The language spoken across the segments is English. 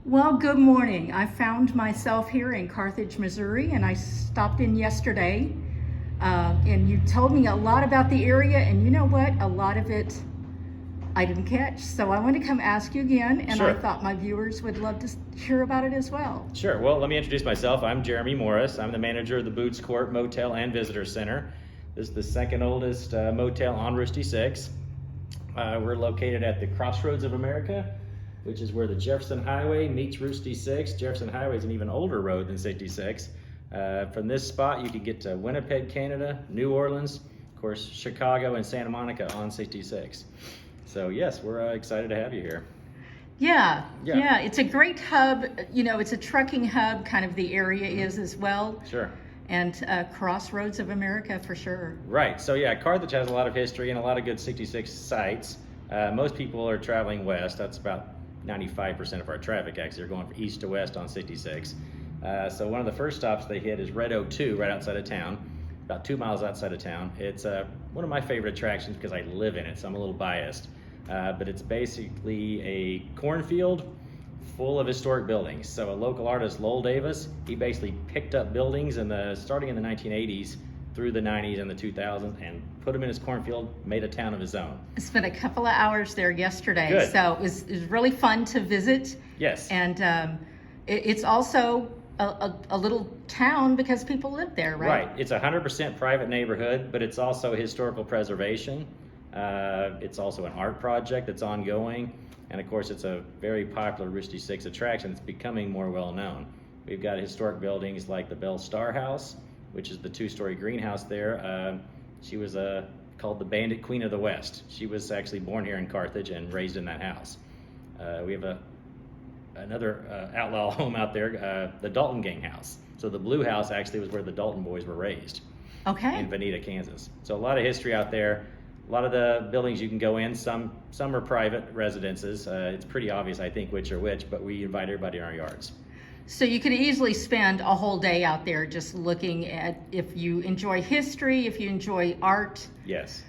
Well, good morning. I found myself here in Carthage, Missouri, and I stopped in yesterday. And you told me a lot about the area, and you know what? A lot of it I didn't catch. So I want to come ask you again, and I Sure. thought my viewers would love to hear about it as well. Sure. Well, let me introduce myself. I'm Jeremy Morris. I'm the manager of the Boots Court Motel and Visitor Center. This is the second oldest motel on Route 66. We're located at the Crossroads of America, which is where the Jefferson Highway meets Route 66. Jefferson Highway is an even older road than 66. From this spot, you can get to Winnipeg, Canada, New Orleans, of course, Chicago, and Santa Monica on 66. So yes, we're excited to have you here. Yeah, it's a great hub. You know, it's a trucking hub, kind of the area is as well. Sure. And Crossroads of America for sure. Right. So yeah, Carthage has a lot of history and a lot of good 66 sites. Most people are traveling west. That's about 95% of our traffic actually are going from east to west on 66. So one of the first stops they hit is Red Oak 2 right outside of town, about 2 miles outside of town. It's one of my favorite attractions because I live in it, so I'm a little biased. But it's basically a cornfield full of historic buildings. So a local artist, Lowell Davis, he basically picked up buildings starting in the 1980s through the 90s and the 2000s and put them in his cornfield, made a town of his own. I spent a couple of hours there yesterday. Good. So it was really fun to visit. Yes. And it's also a little town because people live there, right? Right. It's a 100% private neighborhood, but it's also historical preservation. It's also an art project that's ongoing. And of course, it's a very popular Route 66 attraction. It's becoming more well known. We've got historic buildings like the Bell Star House, which is the 2-story greenhouse there. She was called the Bandit Queen of the West. She was actually born here in Carthage and raised in that house. We have another outlaw home out there, the Dalton Gang House. So the Blue House actually was where the Dalton boys were raised. Okay. In Veneta, Kansas. So a lot of history out there. A lot of the buildings you can go in, some are private residences. It's pretty obvious, I think, which are which, but we invite everybody in our yards. So you could easily spend a whole day out there just looking at, if you enjoy history, if you enjoy art. Yes.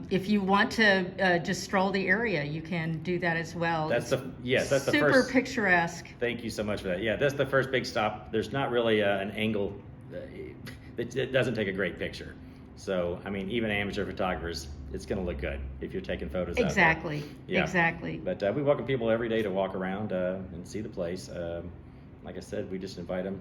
If you want to just stroll the area, you can do that as well. That's the first. Super picturesque. Thank you so much for that. Yeah, that's the first big stop. There's not really an angle. It doesn't take a great picture. So, I mean, even amateur photographers, it's going to look good if you're taking photos. Exactly. Out there. Yeah. Exactly. But we welcome people every day to walk around and see the place. Like I said, we just invite them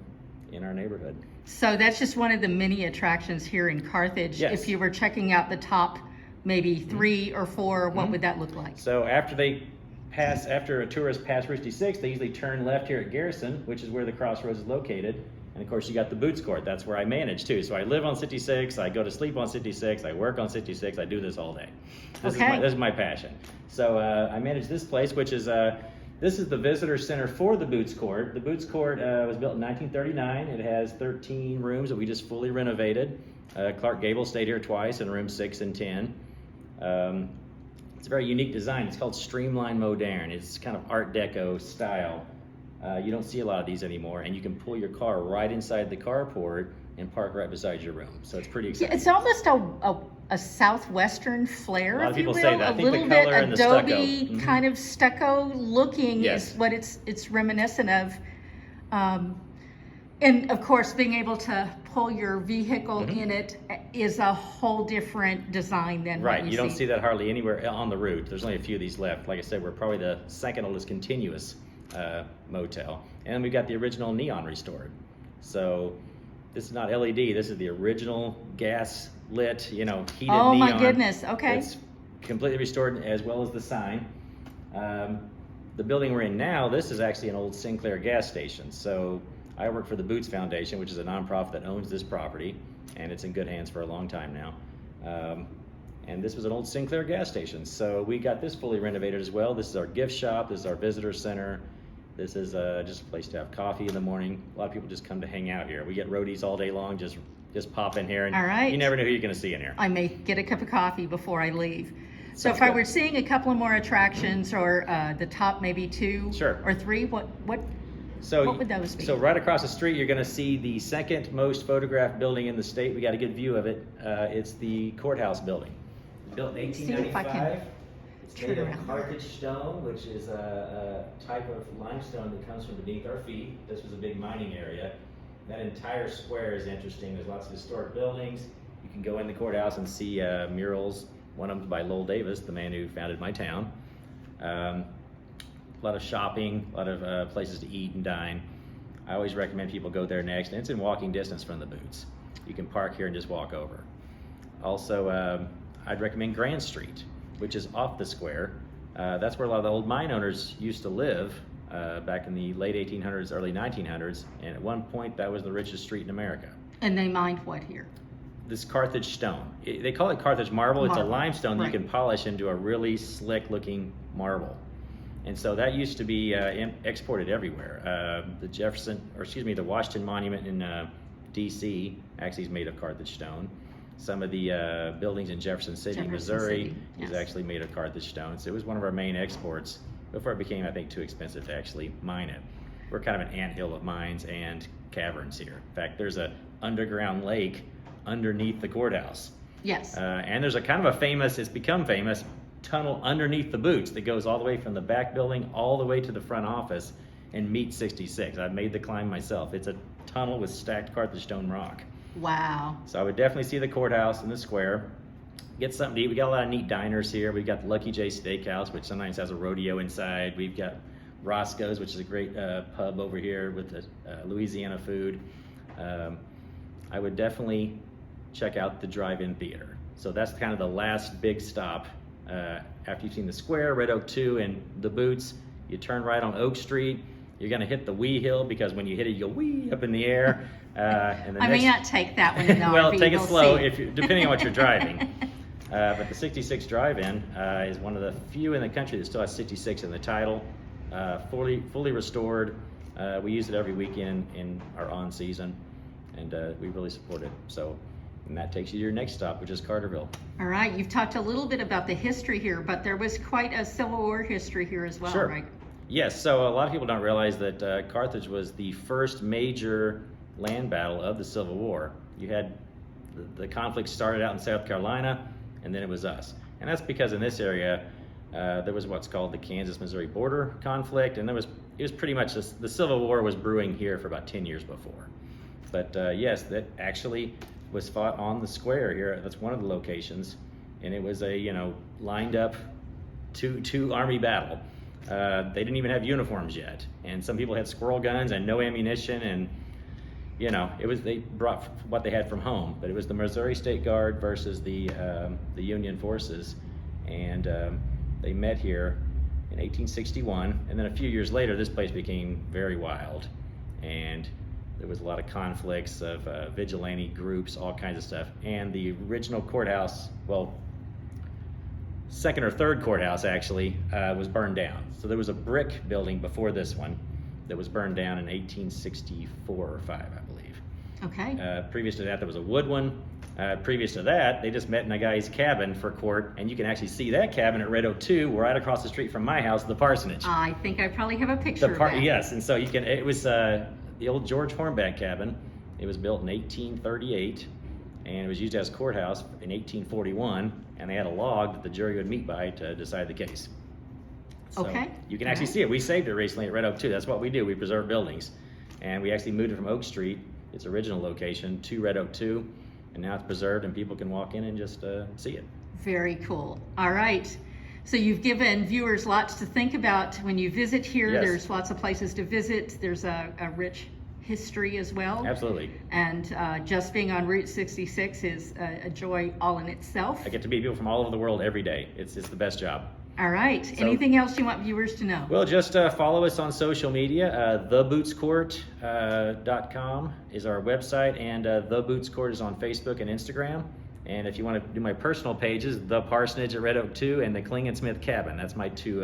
in our neighborhood. So that's just one of the many attractions here in Carthage. Yes. If you were checking out the top maybe 3 or 4, what would that look like? So after a tourist pass Route 66, they usually turn left here at Garrison, which is where the Crossroads is located. And of course, you got the Boots Court. That's where I manage too. So I live on 66. I go to sleep on 66. I work on 66. I do this all day. This is my passion. So I manage this place, which is this is the visitor center for the Boots Court. The Boots Court was built in 1939. It has 13 rooms that we just fully renovated. Clark Gable stayed here twice in rooms 6 and 10. It's a very unique design. It's called Streamline Moderne. It's kind of Art Deco style. You don't see a lot of these anymore, and you can pull your car right inside the carport and park right beside your room. So it's pretty exciting. Yeah, it's almost a southwestern flair, A lot of if you people will. say that. I A think the little bit color and the Adobe stucco. kind of stucco looking Yes. is what it's reminiscent of. And of course, being able to pull your vehicle in it is a whole different design than Right, what you don't see that hardly anywhere on the route. There's only a few of these left. Like I said, we're probably the second oldest continuous motel. And we got the original neon restored. So this is not LED, this is the original gas lit, heated neon. Oh my goodness, okay. It's completely restored, as well as the sign. The building we're in now, this is actually an old Sinclair gas station. So I work for the Boots Foundation, which is a nonprofit that owns this property, and it's in good hands for a long time now. And this was an old Sinclair gas station. So we got this fully renovated as well. This is our gift shop, this is our visitor center. This is just a place to have coffee in the morning. A lot of people just come to hang out here. We get roadies all day long, just pop in here, and All right. You never know who you're gonna see in here. I may get a cup of coffee before I leave. So Sounds if I good. were seeing a couple of more attractions, or the top maybe 2 Sure. or 3, what So, what would those be? So right across the street, you're gonna see the second most photographed building in the state. We got a good view of it. It's the courthouse building. Built in See if I can- 1895. It's Turn made of around. Carthage stone, which is a type of limestone that comes from beneath our feet. This was a big mining area. That entire square is interesting. There's lots of historic buildings. You can go in the courthouse and see murals. One of them by Lowell Davis, the man who founded my town. A lot of shopping, a lot of places to eat and dine. I always recommend people go there next, and it's in walking distance from the Boots. You can park here and just walk over. Also, I'd recommend Grand Street, which is off the square. That's where a lot of the old mine owners used to live back in the late 1800s, early 1900s, and at one point that was the richest street in America. And they mined what here? This Carthage stone. They call it Carthage marble. It's a limestone that right. you can polish into a really slick looking marble. And so that used to be exported everywhere. The Washington Monument in DC actually is made of Carthage stone. Some of the buildings in Jefferson City, Missouri, yes. is actually made of Carthage stone. So it was one of our main exports before it became, I think, too expensive to actually mine it. We're kind of an anthill of mines and caverns here. In fact, there's an underground lake underneath the courthouse. Yes. And there's a kind of a famous, it's become famous, tunnel underneath the Boots that goes all the way from the back building all the way to the front office and meets 66. I've made the climb myself. It's a tunnel with stacked Carthage stone rock. Wow. So I would definitely see the courthouse and the square. Get something to eat. We got a lot of neat diners here. We've got the Lucky J Steakhouse, which sometimes has a rodeo inside. We've got Roscoe's, which is a great pub over here with the Louisiana food. I would definitely check out the drive-in theater. So that's kind of the last big stop. After you've seen the square, Red Oak 2, and the Boots, you turn right on Oak Street. You're going to hit the wee hill because when you hit it, you'll wee up in the air. And I may not take that one in the well, RV, take it we'll slow see. depending on what you're driving. But the 66 Drive-In is one of the few in the country that still has 66 in the title, fully restored. We use it every weekend in our on-season, and we really support it. So, and that takes you to your next stop, which is Carterville. All right, you've talked a little bit about the history here, but there was quite a Civil War history here as well, Sure. right? Yes, so a lot of people don't realize that Carthage was the first major land battle of the Civil War. You had the conflict started out in South Carolina, and then it was us. And that's because in this area, there was what's called the Kansas-Missouri border conflict, and it was pretty much the Civil War was brewing here for about 10 years before. But yes, that actually was fought on the square here. That's one of the locations, and it was a lined up two army battle. They didn't even have uniforms yet, and some people had squirrel guns and no ammunition, and they brought what they had from home. But it was the Missouri State Guard versus the Union forces, and they met here in 1861, and then a few years later, this place became very wild, and there was a lot of conflicts of vigilante groups, all kinds of stuff, and the original courthouse, second or third courthouse actually, was burned down. So there was a brick building before this one that was burned down in 1864 or 5, I believe. Okay. Previous to that, there was a wood one. Previous to that, they just met in a guy's cabin for court, and you can actually see that cabin at Red Oak 2, right across the street from my house, the parsonage. I think I probably have a picture of that. Yes, and so it was the old George Hornback cabin. It was built in 1838, and it was used as courthouse in 1841, and they had a log that the jury would meet by to decide the case. So Okay. you can actually see it. We saved it recently at Red Oak 2. That's what we do. We preserve buildings. And we actually moved it from Oak Street, its original location, to Red Oak 2, and now it's preserved and people can walk in and just see it. Very cool. All right. So you've given viewers lots to think about when you visit here. Yes. There's lots of places to visit. There's a rich history as well. Absolutely. And just being on Route 66 is a joy all in itself. I get to meet people from all over the world every day. It's the best job. All right. So- Anything else you want viewers to know? Well, just follow us on social media. TheBootsCourt.com is our website, and The Boots Court is on Facebook and Instagram. And if you want to do my personal pages, The Parsonage at Red Oak 2 and the Klingensmith Cabin. That's my two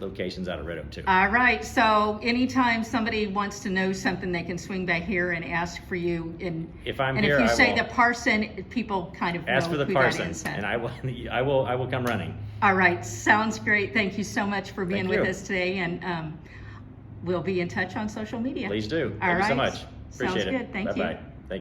locations out of Red Oak 2. All right. So anytime somebody wants to know something, they can swing back here and ask for you. If I'm and here, if you I say will the Parson, people kind of ask know for the who Parson, that is. and I will come running. All right. Sounds great. Thank you so much for being Thank with you. us today, and we'll be in touch on social media. Please do. All Thank you so right. much. Appreciate Sounds it. good. Thank you. Bye-bye.